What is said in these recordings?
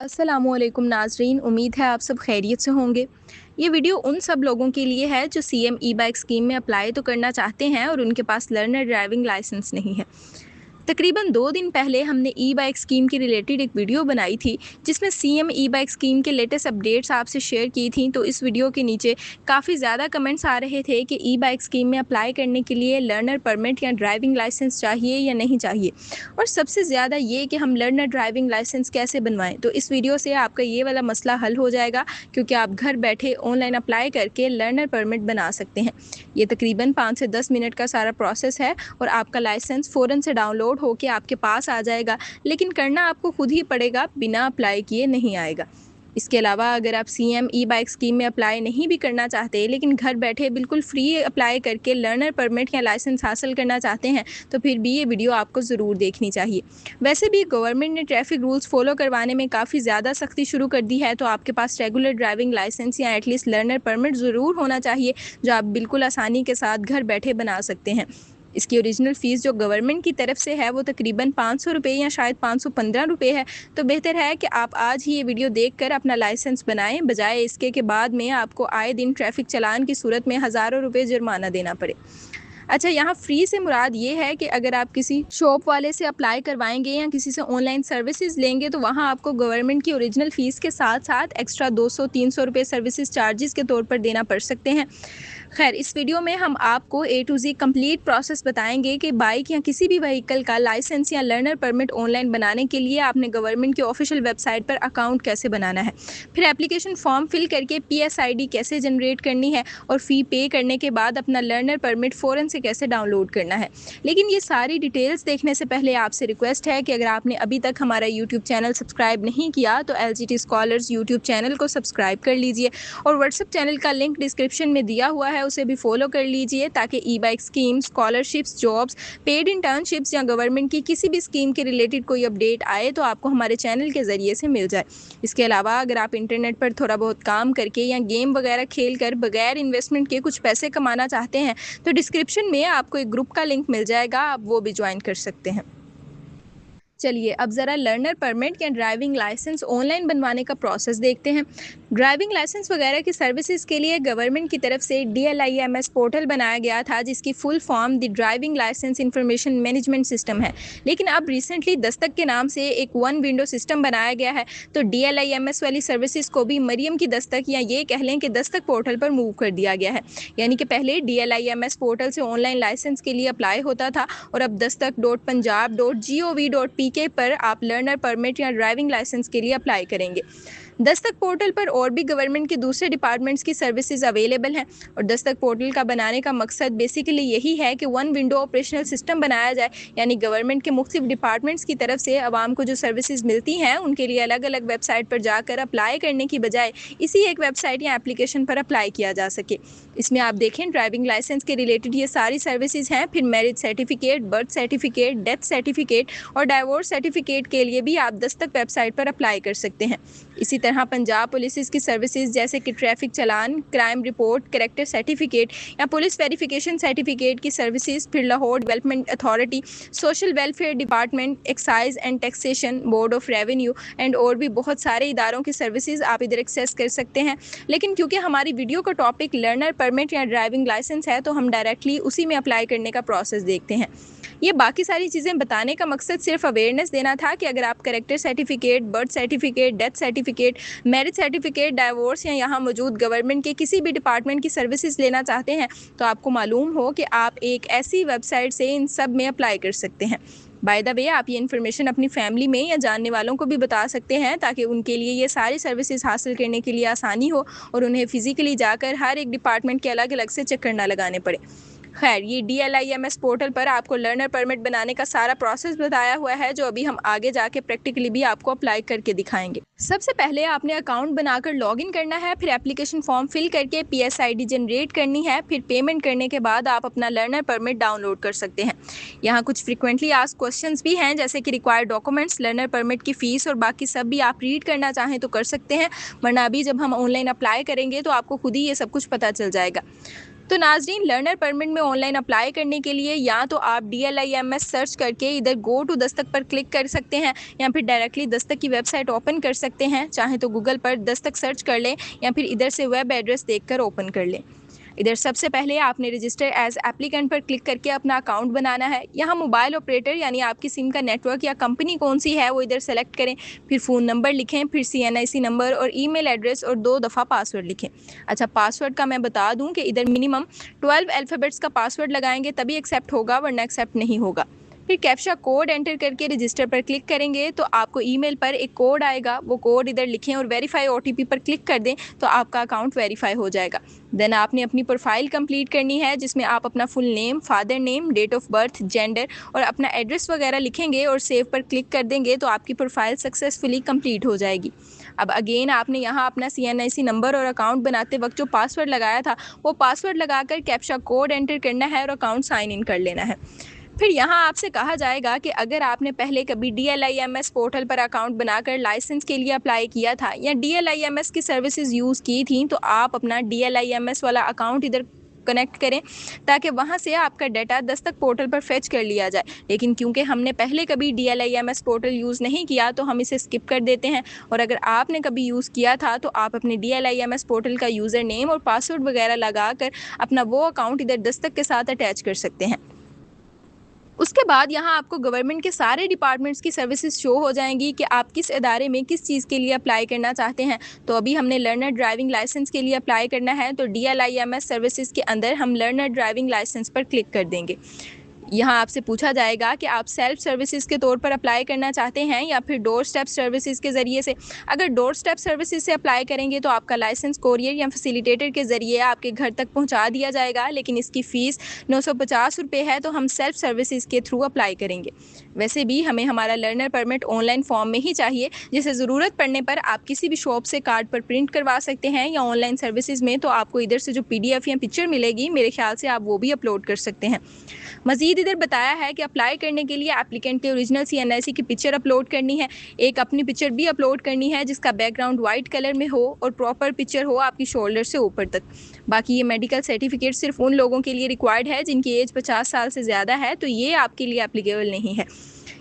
अस्सलामुअलैकुम नाज़रीन, उम्मीद है आप सब खैरियत से होंगे। ये वीडियो उन सब लोगों के लिए है जो सीएम ई बाइक स्कीम में अप्लाई तो करना चाहते हैं और उनके पास लर्नर ड्राइविंग लाइसेंस नहीं है। तकरीबन 2 दिन पहले हमने ई बाइक स्कीम के रिलेटेड एक वीडियो बनाई थी, जिसमें सीएम ई बाइक स्कीम के लेटेस्ट अपडेट्स आपसे शेयर की थी। तो इस वीडियो के नीचे काफ़ी ज़्यादा कमेंट्स आ रहे थे कि ई बाइक स्कीम में अप्लाई करने के लिए लर्नर परमिट या ड्राइविंग लाइसेंस चाहिए या नहीं चाहिए, और सबसे ज़्यादा ये कि हम लर्नर ड्राइविंग लाइसेंस कैसे बनवाएं। तो इस वीडियो से आपका ये वाला मसला हल हो जाएगा, क्योंकि आप घर बैठे ऑनलाइन अप्लाई करके लर्नर परमिट बना सकते हैं। ये तकरीबन 5 से 10 मिनट का सारा प्रोसेस है और आपका लाइसेंस फ़ौरन से डाउनलोड होकर आपके पास आ जाएगा, लेकिन करना आपको खुद ही पड़ेगा, बिना अप्लाई किए नहीं आएगा। इसके अलावा अगर आप सीएम ई बाइक स्कीम में अप्लाई नहीं भी करना चाहते, लेकिन घर बैठे बिल्कुल फ्री अप्लाई करके लर्नर परमिट या लाइसेंस हासिल करना चाहते हैं, तो फिर भी ये वीडियो आपको ज़रूर देखनी चाहिए। वैसे भी गवर्नमेंट ने ट्रैफिक रूल्स फॉलो करवाने में काफ़ी ज़्यादा सख्ती शुरू कर दी है, तो आपके पास रेगुलर ड्राइविंग लाइसेंस या एटलीस्ट लर्नर परमिट ज़रूर होना चाहिए, जो आप बिल्कुल आसानी के साथ घर बैठे बना सकते हैं। इसकी ओरिजिनल फ़ीस जो गवर्नमेंट की तरफ से है वो तकरीबन 500 रुपये या शायद 515 रुपये है। तो बेहतर है कि आप आज ही ये वीडियो देखकर अपना लाइसेंस बनाएं, बजाय इसके कि बाद में आपको आए दिन ट्रैफिक चालान की सूरत में हज़ारों रुपये जुर्माना देना पड़े। अच्छा, यहाँ फ्री से मुराद ये है कि अगर आप किसी शॉप वाले से अप्लाई करवाएंगे या किसी से ऑनलाइन सर्विसेज लेंगे, तो वहाँ आपको गवर्नमेंट की ओरिजिनल फ़ीस के साथ साथ एक्स्ट्रा 200-300 रुपये सर्विसेज चार्जेस के तौर पर देना पड़ सकते हैं। खैर, इस वीडियो में हम आपको ए टू ज़ेड कंप्लीट प्रोसेस बताएंगे कि बाइक या किसी भी व्हीकल का लाइसेंस या लर्नर परमिट ऑनलाइन बनाने के लिए आपने गवर्नमेंट की ऑफिशियल वेबसाइट पर अकाउंट कैसे बनाना है, फिर एप्लीकेशन फॉर्म फिल करके PSID कैसे जनरेट करनी है, और फ़ी पे करने के बाद अपना लर्नर परमिट फ़ौरन से कैसे डाउनलोड करना है। लेकिन ये सारी डिटेल्स देखने से पहले आपसे रिक्वेस्ट है कि अगर आपने अभी तक हमारा यूट्यूब चैनल सब्सक्राइब नहीं किया, तो LGT स्कॉलर्स यूट्यूब चैनल को सब्सक्राइब कर लीजिए, और व्हाट्सएप चैनल का लिंक डिस्क्रिप्शन में दिया हुआ है, उसे भी फॉलो कर लीजिए, ताकि e bike scheme, scholarships, jobs, paid internships या गवर्नमेंट की किसी भी स्कीम के रिलेटेड कोई अपडेट आए तो आपको हमारे चैनल के ज़रिए से मिल जाए। इसके अलावा अगर आप इंटरनेट पर थोड़ा बहुत काम करके या गेम वगैरह खेल कर बगैर इन्वेस्टमेंट के कुछ पैसे कमाना चाहते हैं, तो डिस्क्रिप्शन में आपको एक ग्रुप का लिंक मिल जाएगा, आप वो भी ज्वाइन कर सकते हैं। चलिए अब ज़रा लर्नर परमिट या ड्राइविंग लाइसेंस ऑनलाइन बनवाने का प्रोसेस देखते हैं। ड्राइविंग लाइसेंस वगैरह की सर्विसेज के लिए गवर्नमेंट की तरफ से DLIMS पोर्टल बनाया गया था, जिसकी full form the driving licence information management system है। लेकिन अब रिसेंटली दस्तक के नाम से एक वन विंडो सिस्टम बनाया गया है, तो DLIMS वाली सर्विसेज को भी मरियम की दस्तक या ये कह लें कि दस्तक पोर्टल पर मूव कर दिया गया है। यानी कि पहले DLIMS पोर्टल से ऑनलाइन लाइसेंस के लिए अप्लाई होता था, और अब dastak.punjab.gov.pk पर आप लर्नर परमिट या ड्राइविंग लाइसेंस के लिए अप्लाई करेंगे। दस्तक पोर्टल पर और भी गवर्नमेंट के दूसरे डिपार्टमेंट्स की सर्विसेज अवेलेबल हैं, और दस्तक पोर्टल का बनाने का मकसद बेसिकली यही है कि वन विंडो ऑपरेशनल सिस्टम बनाया जाए, यानी गवर्नमेंट के मुख्तलिफ डिपार्टमेंट्स की तरफ से आवाम को जो सर्विसेज मिलती हैं उनके लिए अलग अलग वेबसाइट पर जाकर अप्लाई करने की बजाय इसी एक वेबसाइट या एप्लीकेशन पर अप्लाई किया जा सके। इसमें आप देखें, ड्राइविंग लाइसेंस के रिलेटेड ये सारी सर्विसेज हैं, फिर marriage certificate, birth certificate, death certificate और डाइवोर्स सर्टिफिकेट के लिए भी आप दस्तक वेबसाइट पर अप्लाई कर सकते हैं। इसी तरह पंजाब पुलिस की सर्विसेज जैसे कि ट्रैफिक चालान, क्राइम रिपोर्ट, कैरेक्टर सर्टिफिकेट या पुलिस वेरिफिकेशन सर्टिफिकेट की सर्विसेज, फिर Lahore development authority, social welfare department, excise and taxation, board of revenue and और भी बहुत सारे इदारों की सर्विसेज आप इधर एक्सेस कर सकते हैं। लेकिन क्योंकि हमारी वीडियो का टॉपिक लर्नर परमिट या ड्राइविंग लाइसेंस है, तो हम डायरेक्टली उसी में अप्लाई करने का प्रोसेस देखते हैं। ये बाकी सारी चीज़ें बताने का मकसद सिर्फ अवेयरनेस देना था कि अगर आप character certificate, birth certificate, death certificate, marriage certificate, divorce या यहाँ मौजूद गवर्नमेंट के किसी भी डिपार्टमेंट की सर्विसेज लेना चाहते हैं, तो आपको मालूम हो कि आप एक ऐसी वेबसाइट से इन सब में अप्लाई कर सकते हैं। बाय द वे, आप ये इन्फॉर्मेशन अपनी फैमिली में या जानने वालों को भी बता सकते हैं, ताकि उनके लिए ये सारी सर्विसेज हासिल करने के लिए आसानी हो और उन्हें फ़िज़िकली जाकर हर एक डिपार्टमेंट के अलग अलग से चक्कर ना लगाने पड़े। खैर, ये DLIMS पोर्टल पर आपको लर्नर परमिट बनाने का सारा प्रोसेस बताया हुआ है, जो अभी हम आगे जाके प्रैक्टिकली भी आपको अप्लाई करके दिखाएंगे। सबसे पहले आपने अकाउंट बनाकर लॉगिन करना है, फिर एप्लीकेशन फॉर्म फिल करके PSID जनरेट करनी है, फिर पेमेंट करने के बाद आप अपना लर्नर परमिट डाउनलोड कर सकते हैं। यहाँ कुछ फ्रिक्वेंटली आस्क्ड क्वेश्चंस भी हैं, जैसे कि रिक्वायर्ड डॉक्यूमेंट्स, लर्नर परमिट की फ़ीस और बाकी सब भी आप रीड करना चाहें तो कर सकते हैं, वरना अभी जब हम ऑनलाइन अप्लाई करेंगे तो आपको खुद ही ये सब कुछ पता चल जाएगा। तो नाज़रीन, लर्नर परमिट में ऑनलाइन अप्लाई करने के लिए या तो आप DLIMS सर्च करके इधर गो टू दस्तक पर क्लिक कर सकते हैं, या फिर डायरेक्टली दस्तक की वेबसाइट ओपन कर सकते हैं। चाहे तो गूगल पर दस्तक सर्च कर लें या फिर इधर से वेब एड्रेस देखकर ओपन कर लें। इधर सबसे पहले आपने रजिस्टर एज एप्लीकेंट पर क्लिक करके अपना अकाउंट बनाना है। यहाँ मोबाइल ऑपरेटर यानी आपकी सिम का नेटवर्क या कंपनी कौन सी है वो इधर सेलेक्ट करें, फिर फ़ोन नंबर लिखें, फिर CNIC नंबर और ईमेल एड्रेस और 2 दफ़ा पासवर्ड लिखें। अच्छा, पासवर्ड का मैं बता दूं कि इधर मिनिमम 12 अल्फ़ाबेट्स का पासवर्ड लगाएंगे तभी एक्सेप्ट होगा, वरना एक्सेप्ट नहीं होगा। फिर कैप्चा कोड एंटर करके रजिस्टर पर क्लिक करेंगे तो आपको ईमेल पर एक कोड आएगा, वो कोड इधर लिखें और वेरीफाई OTP पर क्लिक कर दें तो आपका अकाउंट वेरीफाई हो जाएगा। देन आपने अपनी प्रोफाइल कंप्लीट करनी है, जिसमें आप अपना full name, father name, date of birth, gender और अपना एड्रेस वगैरह लिखेंगे और सेव पर क्लिक कर देंगे तो आपकी प्रोफाइल सक्सेसफुली कंप्लीट हो जाएगी। अब अगेन आपने यहाँ अपना CNIC नंबर और अकाउंट बनाते वक्त जो पासवर्ड लगाया था वो पासवर्ड लगाकर कैप्चा कोड एंटर करना है और अकाउंट साइन इन कर लेना है। फिर यहाँ आपसे कहा जाएगा कि अगर आपने पहले कभी DLIMS पोर्टल पर अकाउंट बनाकर लाइसेंस के लिए अप्लाई किया था या DLIMS की सर्विसेज यूज़ की थी तो आप अपना DLIMS वाला अकाउंट इधर कनेक्ट करें ताकि वहां से आपका डाटा दस्तक पोर्टल पर फेच कर लिया जाए। लेकिन क्योंकि हमने पहले कभी DLIMS पोर्टल यूज़ नहीं किया तो हम इसे स्किप कर देते हैं, और अगर आपने कभी यूज़ किया था तो आप अपने DLIMS पोर्टल का यूज़र नेम और पासवर्ड वगैरह लगाकर अपना वो अकाउंट इधर दस्तक के साथ अटैच कर सकते हैं। उसके बाद यहाँ आपको गवर्नमेंट के सारे डिपार्टमेंट्स की सर्विसेज शो हो जाएंगी कि आप किस इदारे में किस चीज़ के लिए अप्लाई करना चाहते हैं। तो अभी हमने लर्नर ड्राइविंग लाइसेंस के लिए अप्लाई करना है तो DLIMS सर्विसेज के अंदर हम लर्नर ड्राइविंग लाइसेंस पर क्लिक कर देंगे। यहाँ आपसे पूछा जाएगा कि आप सेल्फ सर्विसेज के तौर पर अप्लाई करना चाहते हैं या फिर डोर स्टेप सर्विसेज के ज़रिए से। अगर डोर स्टेप सर्विसेज से अप्लाई करेंगे तो आपका लाइसेंस कोरियर या फैसिलिटेटर के ज़रिए आपके घर तक पहुँचा दिया जाएगा, लेकिन इसकी फ़ीस 950 रुपये है, तो हम सेल्फ सर्विसेज के थ्रू अप्लाई करेंगे। वैसे भी हमें हमारा लर्नर परमिट ऑनलाइन फॉर्म में ही चाहिए, जिसे ज़रूरत पड़ने पर आप किसी भी शॉप से कार्ड पर प्रिंट करवा सकते हैं, या ऑनलाइन सर्विसेज में तो आपको इधर से जो PDF या पिक्चर मिलेगी मेरे ख्याल से आप वो भी अपलोड कर सकते हैं। मज़ीद इधर बताया है कि अप्लाई करने के लिए एप्लीकेंट के ओरिजिनल CNIC की पिक्चर अपलोड करनी है, एक अपनी पिक्चर भी अपलोड करनी है जिसका बैकग्राउंड वाइट कलर में हो और प्रॉपर पिक्चर हो आपकी शोल्डर से ऊपर तक। बाकी ये मेडिकल सर्टिफिकेट सिर्फ उन लोगों के लिए रिक्वायर्ड है जिनकी एज 50 साल से ज़्यादा है, तो ये आपके लिए एप्लीकेबल नहीं है।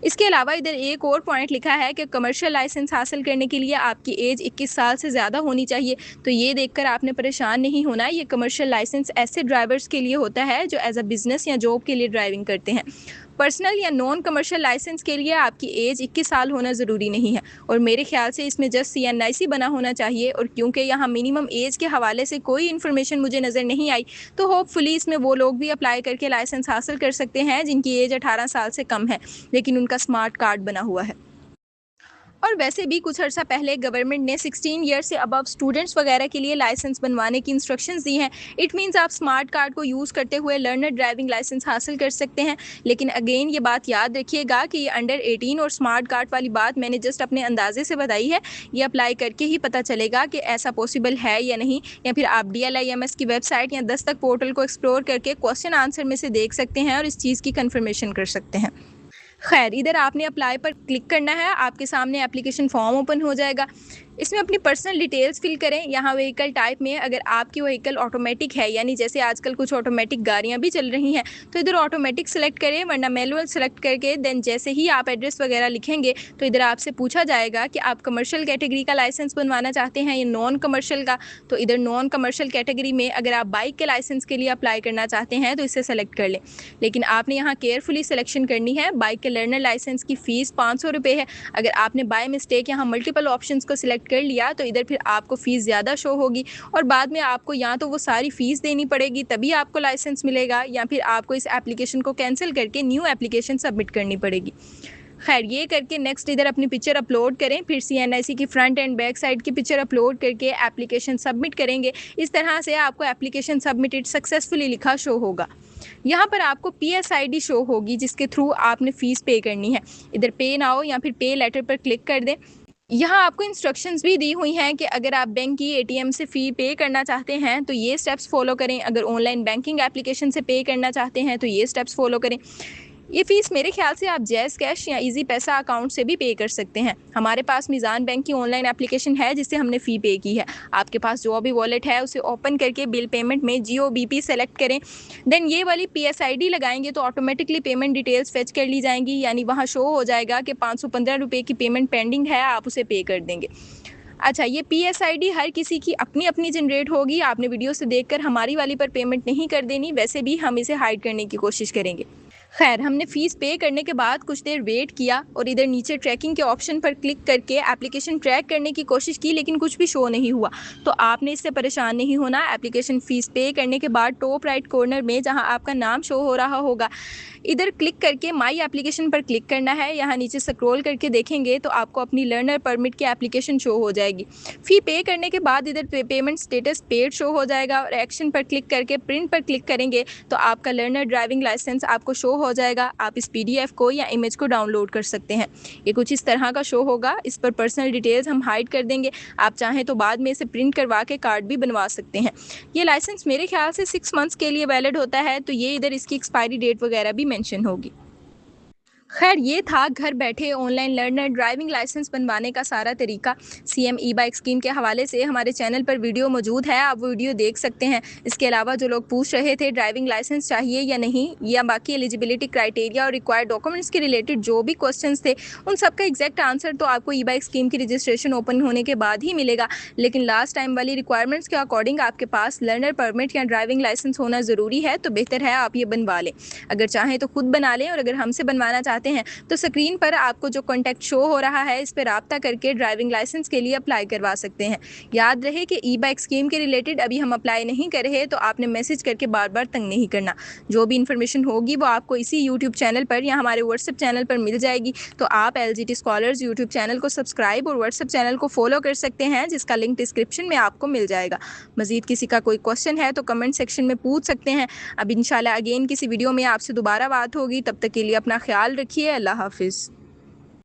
इसके अलावा इधर एक और पॉइंट लिखा है कि कमर्शियल लाइसेंस हासिल करने के लिए आपकी एज 21 साल से ज़्यादा होनी चाहिए। तो ये देखकर आपने परेशान नहीं होना, ये कमर्शियल लाइसेंस ऐसे ड्राइवर्स के लिए होता है जो एज अ बिज़नेस या जॉब के लिए ड्राइविंग करते हैं। पर्सनल या नॉन कमर्शियल लाइसेंस के लिए आपकी एज 21 साल होना ज़रूरी नहीं है, और मेरे ख्याल से इसमें जस्ट CNIC बना होना चाहिए। और क्योंकि यहाँ मिनिमम एज के हवाले से कोई इन्फॉर्मेशन मुझे नज़र नहीं आई, तो होपफुली इसमें वो लोग भी अप्लाई करके लाइसेंस हासिल कर सकते हैं जिनकी एज 18 साल से कम है लेकिन उनका स्मार्ट कार्ड बना हुआ है। और वैसे भी कुछ अर्सा पहले गवर्नमेंट ने 16 ईयर से अबव स्टूडेंट्स वगैरह के लिए लाइसेंस बनवाने की इंस्ट्रक्शंस दी हैं। इट मींस आप स्मार्ट कार्ड को यूज़ करते हुए लर्नर ड्राइविंग लाइसेंस हासिल कर सकते हैं। लेकिन अगेन ये बात याद रखिएगा कि ये अंडर 18 और स्मार्ट कार्ड वाली बात मैंने जस्ट अपने अंदाजे से बताई है, ये अप्लाई करके ही पता चलेगा कि ऐसा पॉसिबल है या नहीं, या फिर आप DLIMS की वेबसाइट या दस्तक पोर्टल को एक्सप्लोर करके क्वेश्चन आंसर में से देख सकते हैं और इस चीज़ की कन्फर्मेशन कर सकते हैं। खैर, इधर आपने अप्लाई पर क्लिक करना है, आपके सामने एप्लीकेशन फॉर्म ओपन हो जाएगा। इसमें अपनी पर्सनल डिटेल्स फिल करें। यहाँ व्हीकल टाइप में अगर आपकी व्हीकल ऑटोमेटिक है, यानी जैसे आजकल कुछ ऑटोमेटिक गाड़ियाँ भी चल रही हैं, तो इधर ऑटोमेटिक सेलेक्ट करें, वरना मैनुअल सेलेक्ट करके देन जैसे ही आप एड्रेस वगैरह लिखेंगे तो इधर आपसे पूछा जाएगा कि आप कमर्शियल कैटेगरी का लाइसेंस बनवाना चाहते हैं या नॉन कमर्शियल का। तो इधर नॉन कमर्शियल कैटेगरी में अगर आप बाइक के लाइसेंस के लिए अप्लाई करना चाहते हैं तो इसे सेलेक्ट कर लें, लेकिन आपने यहाँ केयरफुली सिलेक्शन करनी है। बाइक के लर्नर लाइसेंस की फ़ीस 500 रुपये है। अगर आपने बाय मिस्टेक यहाँ मल्टीपल ऑप्शंस को सिलेक्ट कर लिया तो इधर फिर आपको फ़ीस ज़्यादा शो होगी और बाद में आपको या तो वो सारी फ़ीस देनी पड़ेगी तभी आपको लाइसेंस मिलेगा, या फिर आपको इस एप्लीकेशन को कैंसिल करके न्यू एप्लीकेशन सबमिट करनी पड़ेगी। खैर, ये करके नेक्स्ट इधर अपनी पिक्चर अपलोड करें, फिर CNIC की फ्रंट एंड बैक साइड की पिक्चर अपलोड करके एप्लीकेशन सबमिट करेंगे। इस तरह से आपको एप्लीकेशन सबमिटेड सक्सेसफुली लिखा शो होगा। यहाँ पर आपको PSID शो होगी जिसके थ्रू आपने फ़ीस पे करनी है। इधर पे नाउ या फिर पे लेटर पर क्लिक कर दें। यहाँ आपको इंस्ट्रक्शंस भी दी हुई हैं कि अगर आप बैंक की ATM से फ़ी पे करना चाहते हैं तो ये स्टेप्स फॉलो करें, अगर ऑनलाइन बैंकिंग एप्लीकेशन से पे करना चाहते हैं तो ये स्टेप्स फॉलो करें। ये फ़ीस मेरे ख्याल से आप जैज़ कैश या ईज़ी पैसा अकाउंट से भी पे कर सकते हैं। हमारे पास मीज़ान बैंक की ऑनलाइन एप्लीकेशन है जिससे हमने फ़ी पे की है। आपके पास जो भी वॉलेट है उसे ओपन करके बिल पेमेंट में जीओबीपी सेलेक्ट करें। देन ये वाली पीएसआईडी लगाएंगे तो ऑटोमेटिकली पेमेंट डिटेल्स फेच कर ली जाएंगी, यानी वहाँ शो हो जाएगा कि 515 रुपये की पेमेंट पेंडिंग है, आप उसे पे कर देंगे। अच्छा, ये पीएसआईडी हर किसी की अपनी-अपनी जनरेट होगी। आपने वीडियो से देखकर हमारी वाली पर पेमेंट नहीं कर देनी, वैसे भी हम इसे हाइड करने की कोशिश करेंगे। खैर, हमने फ़ीस पे करने के बाद कुछ देर वेट किया और इधर नीचे ट्रैकिंग के ऑप्शन पर क्लिक करके एप्लीकेशन ट्रैक करने की कोशिश की, लेकिन कुछ भी शो नहीं हुआ। तो आपने इससे परेशान नहीं होना। एप्लीकेशन फ़ीस पे करने के बाद टॉप राइट कॉर्नर में जहां आपका नाम शो हो रहा होगा, इधर क्लिक करके माई एप्लीकेशन पर क्लिक करना है। यहाँ नीचे स्क्रॉल करके देखेंगे तो आपको अपनी लर्नर परमिट की एप्लीकेशन शो हो जाएगी। फ़ी पे करने के बाद इधर पेमेंट स्टेटस पेड शो हो जाएगा और एक्शन पर क्लिक करके प्रिंट पर क्लिक करेंगे तो आपका लर्नर ड्राइविंग लाइसेंस आपको शो हो जाएगा। आप इस पीडीएफ को या इमेज को डाउनलोड कर सकते हैं। ये कुछ इस तरह का शो होगा। इस पर पर्सनल डिटेल्स हम हाइड कर देंगे। आप चाहें तो बाद में इसे प्रिंट करवा के कार्ड भी बनवा सकते हैं। ये लाइसेंस मेरे ख्याल से 6 मंथ्स के लिए वैलिड होता है, तो ये इधर इसकी एक्सपायरी डेट वगैरह भी मेंशन होगी। खैर, ये था घर बैठे ऑनलाइन लर्नर ड्राइविंग लाइसेंस बनवाने का सारा तरीका। सीएम ई बाइक स्कीम के हवाले से हमारे चैनल पर वीडियो मौजूद है, आप वो वीडियो देख सकते हैं। इसके अलावा जो लोग पूछ रहे थे ड्राइविंग लाइसेंस चाहिए या नहीं, या बाकी एलिजिबिलिटी क्राइटेरिया और रिक्वायर्ड डॉक्यूमेंट्स के रिलेटेड जो भी क्वेश्चंस थे, उन सब का एग्जैक्ट आंसर तो आपको ई बाइक स्कीम की रजिस्ट्रेशन ओपन होने के बाद ही मिलेगा। लेकिन लास्ट टाइम वाली रिक्वायरमेंट्स के अकॉर्डिंग आपके पास लर्नर परमिट या ड्राइविंग लाइसेंस होना ज़रूरी है, तो बेहतर है आप ये बनवा लें। अगर चाहें तो खुद बना लें, और अगर हमसे बनवाना चाहते हैं तो स्क्रीन पर आपको जो कॉन्टैक्ट शो हो रहा है, इस पर राब्ता करके ड्राइविंग लाइसेंस के लिए अप्लाई करवा सकते हैं। याद रहे कि ई बाइक स्कीम के रिलेटेड अभी हम अप्लाई नहीं कर रहे, तो आपने मैसेज करके बार बार तंग नहीं करना। जो भी इन्फॉर्मेशन होगी वो आपको इसी यूट्यूब चैनल पर या हमारे व्हाट्सएप चैनल पर मिल जाएगी। तो आप LGT स्कॉलर्स यूट्यूब चैनल को सब्सक्राइब और व्हाट्सएप चैनल को फॉलो कर सकते हैं, जिसका लिंक डिस्क्रिप्शन में आपको मिल जाएगा। मजीद किसी का कोई क्वेश्चन है तो कमेंट सेक्शन में पूछ सकते हैं। अब इंशाल्लाह अगेन किसी वीडियो में आपसे दोबारा बात होगी। तब तक के लिए अपना ख्याल रखिए। अल्लाह हाफिज़।